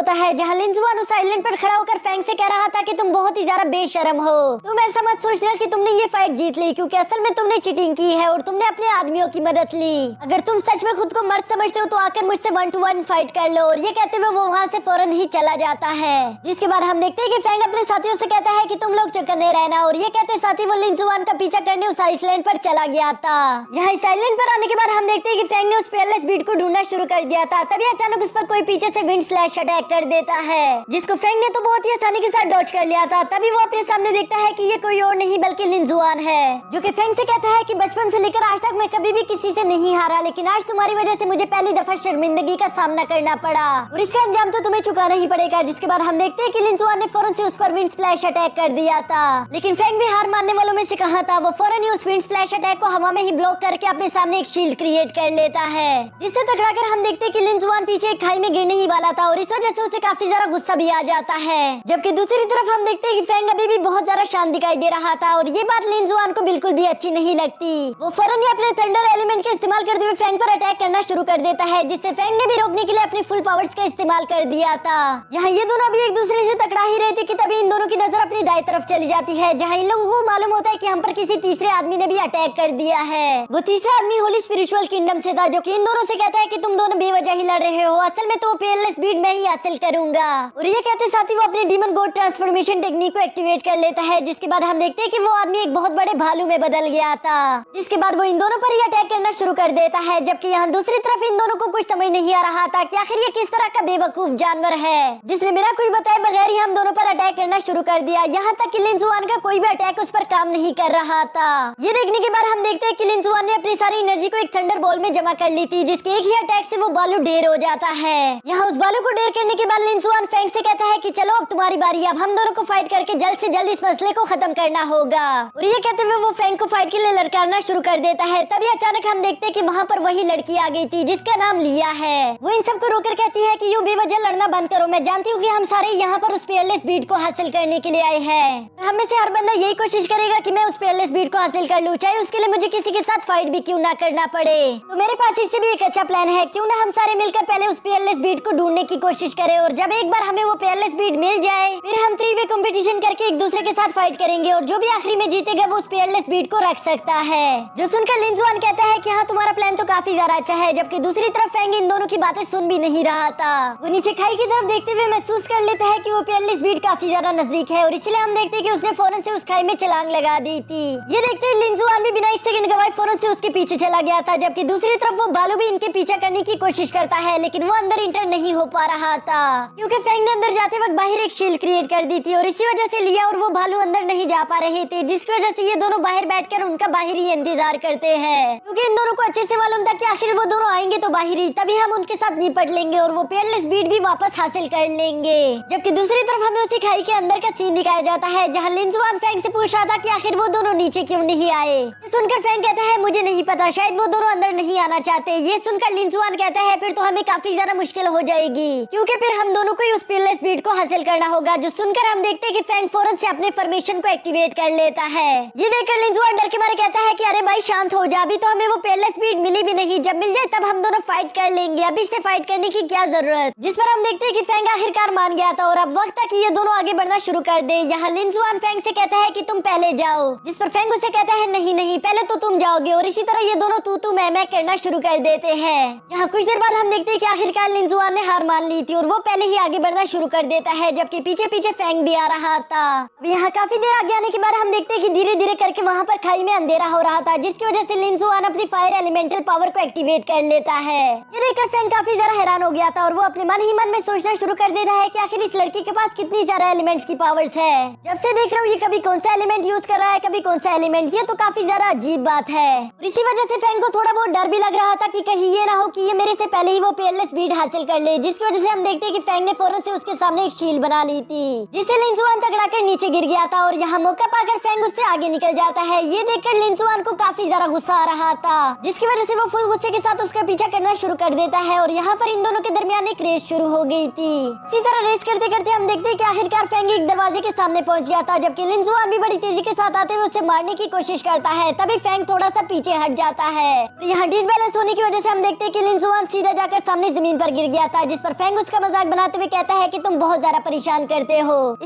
होता है जहाँ लिंजुआन उस आइलैंड पर खड़ा होकर फैंग से कह रहा था कि तुम बहुत ही ज्यादा बेशरम हो। तुम ऐसा मत सोचना कि तुमने ये फाइट जीत ली, क्योंकि असल में तुमने चीटिंग की है और तुमने अपने आदमियों की मदद ली। अगर तुम सच में खुद को मर्द समझते हो तो आकर मुझसे 1-to-1 फाइट कर लो। और ये कहते हुए वो वहाँ से फौरन ही चला जाता है। जिसके बाद हम देखते हैं कि फैंग अपने साथियों से कहता है कि तुम लोग चौकन्ने रहना। और ये कहते साथी वो लिंजुआन का पीछा करने उस आइलैंड पर चला गया था। यहाँ इस आइलैंड पर आने के बाद हम देखते हैं कि फैंग ने उस पेयरलेस बीट को ढूंढना शुरू कर दिया था। तभी अचानक उस पर कोई पीछे से विंड स्लैश अटैक कर देता है, जिसको फैंग ने तो बहुत ही आसानी के साथ डॉज कर लिया था। तभी वो अपने सामने देखता है कि ये कोई और नहीं बल्कि लिंजुआन है, जो कि फैंग से कहता है कि बचपन से लेकर आज तक मैं कभी भी किसी से नहीं हारा, लेकिन आज तुम्हारी वजह से मुझे पहली दफा शर्मिंदगी का सामना करना पड़ा और इसका अंजाम तो तुम्हें चुकाना ही पड़ेगा। जिसके बाद हम देखते हैं कि लिंजुआन ने फौरन से उस पर विंड स्प्लैश अटैक कर दिया था, लेकिन फैंग भी हार मानने वालों में से कहाँ था। वो फौरन ही उस विंड स्प्लैश अटैक को हवा में ही ब्लॉक करके अपने सामने एक शील्ड क्रिएट कर लेता है, जिससे टकराकर हम देखते हैं कि लिंजुआन पीछे एक खाई में गिरने ही वाला था और इस वजह से उसे काफी ज्यादा गुस्सा भी आ जाता है। जबकि दूसरी तरफ हम देखते हैं कि फैंग अभी भी बहुत ज्यादा शांत दिखाई दे रहा था और ये बात लिंजुआन को बिल्कुल भी अच्छी नहीं लगती। वो फौरन ही अपने थंडर एलिमेंट का इस्तेमाल करते हुए फैंग पर अटैक करना शुरू कर देता है, जिससे फैंग ने भी रोकने के लिए अपनी फुल पावर्स का इस्तेमाल कर दिया था। यहाँ ये दोनों अभी एक दूसरे से टकरा ही रहे थे कि तभी इन दोनों की नजर अपनी दाएं तरफ चली जाती है, जहाँ इन लोगों को मालूम होता है कि हम पर किसी तीसरे आदमी ने भी अटैक कर दिया है। वो तीसरा आदमी होली स्पिरिचुअल किंगडम से था, जो कि इन दोनों से कहता है कि तुम दोनों बेवजह ही लड़ रहे हो, असल में तो वो पेयरलेस बीट मैं ही हासिल करूंगा। और ये कहते साथ ही वो अपने डीमन गॉड ट्रांसफॉर्मेशन टेक्निक को एक्टिवेट कर लेता है, जिसके बाद हम देखते हैं कि वो आदमी एक बहुत बड़े भालू में बदल गया था, जिसके बाद वो इन दोनों पर ही अटैक करना शुरू कर देता है। जबकि यहाँ दूसरी तरफ इन दोनों को कुछ समझ नहीं आ रहा था कि आखिर ये किस तरह का बेवकूफ जानवर है जिसने बिना कोई बताए बगैर ही हम दोनों पर अटैक करना शुरू कर दिया। यहाँ तक कि लिंजुआन का कोई भी अटैक उस पर काम नहीं कर रहा था। ये देखने के बाद हम देखते हैं कि लिंजुआन ने अपनी सारी एनर्जी को एक थंडर बॉल में जमा कर ली थी, जिसके एक ही अटैक से वो बालू ढेर हो जाता है। यहाँ उस बालू को ढेर करने के बाद लिंजुआन फैंग से कहता है कि चलो अब तुम्हारी बारी, अब हम दोनों को फाइट करके जल्द से जल्द इस मसले को खत्म करना होगा। और ये कहते हुए वो फैंग को फाइट के लिए लड़काना शुरू कर देता है। तभी अचानक हम देखते हैं कि वहाँ पर वही लड़की आ गई थी जिसका नाम लिया है। वो इन सबको रोककर कहती है कि यू बेवजह लड़ना बंद करो, मैं जानती हूँ कि हम सारे यहाँ पर उस पेयरलेस बीट को हासिल करने के लिए आए हैं। हम में से हर बंदा यही कोशिश करेगा कि मैं उस पेयरलेस बीट को हासिल कर लूँ, चाहे उसके लिए मुझे किसी के साथ फाइट भी क्यों ना करना पड़े। तो मेरे पास इससे भी एक अच्छा प्लान है, क्यों ना हम सारे मिलकर पहले उस पेयरलेस बीट को ढूंढने की कोशिश करें, और जब एक बार हमें वो पेयरलेस बीट मिल जाए फिर हम 3-वे कंपटीशन करके एक दूसरे के साथ फाइट करेंगे और जो भी आखिरी में जीतेगा वो उस पेयरलेस बीट को रख सकता है। जो सुनकर लिंजुआन कहता है कि हाँ तुम्हारा प्लान तो काफी ज्यादा अच्छा है, जबकि दूसरी तरफ फैंग इन दोनों की बातें सुन भी नहीं रहा था। वो नीचे खाई की तरफ देखते हुए महसूस कर लेता है कि वो पेयरलेस बीट काफी ज्यादा नजदीक है और इसलिए हम देखते हैं कि उसने फौरन से उस खाई में छलांग लगा दी थी। ये देखते ही लिंजुआन भी बिना एक सेकंड गवाए फौरन से उसके पीछे चला गया था, जबकि दूसरी तरफ वो बालू भी इनके पीछा करने की कोशिश करता है, लेकिन वो अंदर इंटर नहीं हो पा रहा था क्योंकि फैंग ने अंदर जाते वक्त बाहर एक शील्ड क्रिएट कर दी थी और इसी वजह से लिया और वो भालू अंदर नहीं जा पा रहे थे, जिसकी वजह से ये दोनों बाहर बैठकर उनका बाहर ही इंतजार करते हैं, क्योंकि इन दोनों को अच्छे से मालूम था कि आखिर वो दोनों आएंगे तो बाहर ही, तभी हम उनके साथ निपट लेंगे और वो पेयरलेस बीट भी वापस हासिल कर लेंगे। जबकि दूसरी तरफ हमें उसी खाई के अंदर का सीन दिखाया जाता है जहाँ लिंजुआन फैंग से पूछ रहा था कि आखिर वो दोनों नीचे क्यों नहीं आए। ये सुनकर फैंग कहता है मुझे नहीं पता, शायद वो दोनों अंदर नहीं आना चाहते। ये सुनकर लिंजुआन कहता है फिर तो हमें काफी ज्यादा मुश्किल हो जाएगी, क्योंकि फिर हम दोनों को ही उस पेयरलेस बीट को हासिल करना होगा। जो सुनकर हम देखते हैं कि फैंग फौरन से अपने फॉर्मेशन को एक्टिवेट कर लेता है। ये देखकर लिंजुआन डर के मारे कहता है कि अरे भाई शांत हो जा, अभी तो हमें वो पेयरलेस बीट मिली भी नहीं, जब मिल जाए तब हम दोनों फाइट कर लेंगे, अभी से फाइट करने की क्या जरूरत। जिस पर हम देखते हैं कि फैंग आखिरकार मान गया था और अब वक्त था कि ये दोनों आगे बढ़ना शुरू कर दे। यहाँ लिंजुआन फैंग से कहता है कि तुम पहले जाओ, जिस पर फैंग उसे कहता है नहीं नहीं पहले तो तुम जाओगे, और इसी तरह ये दोनों तू मैं करना शुरू कर देते हैं। यहाँ कुछ देर बाद हम देखते हैं कि आखिरकार लिंजुआन ने हार मान ली थी और वो पहले ही आगे बढ़ना शुरू कर देता है, जबकि पीछे पीछे फैंग भी आ रहा था। अब यहाँ काफी देर आगे आने के बाद हम देखते हैं कि धीरे धीरे करके वहाँ पर खाई में अंधेरा हो रहा था, जिसकी वजह से लिंजुआन अपनी फायर एलिमेंटल पावर को एक्टिवेट कर लेता है। ये देखकर फैंग काफी ज्यादा हैरान हो गया था और वो अपने मन ही मन में सोचना शुरू कर देता है कि आखिर इस लड़की के पास कितनी ज्यादा एलिमेंट्स की पावर्स है। जब से देख रहा हूँ ये कभी कौन सा एलिमेंट यूज कर रहा है, कभी कौन सा एलिमेंट, ये तो काफी ज्यादा अजीब बात है। और इसी वजह से फैंग को थोड़ा बहुत डर भी लग रहा था कि कहीं ये ना हो कि ये मेरे से पहले ही वो पेयरलेस बीट हासिल कर ले, जिसकी वजह से हम देखते हैं कि फैंग ने फौरन से उसके सामने एक शील्ड बना ली थी, जिससे लिंजुआन टकराकर नीचे गिर गया था और यहाँ मौका पाकर फैंग उससे आगे निकल जाता है। ये देखकर लिंजुआन को काफी ज्यादा गुस्सा आ रहा था, जिसकी वजह से वो फुल गुस्से के साथ उसका पीछा करना शुरू कर देता है और यहाँ पर इन दोनों के दरमियान एक रेस शुरू हो गई थी। इसी तरह रेस करते करते हम देखते हैं कि आखिरकार फैंग एक दरवाजे के सामने पहुंच गया था, जबकि लिंजुआन भी बड़ी तेजी के साथ आते हुए उसे मारने की कोशिश करता है। तभी फैंग थोड़ा सा पीछे हट जाता है। यहाँ डिसबैलेंस होने की वजह से हम देखते हैं कि लिंजुआन सीधा जाकर सामने जमीन पर गिर गया था, जिस पर फैंग उसका मजाक बनाते हुए कहता है कि तुम बहुत ज्यादा परेशान करते हो।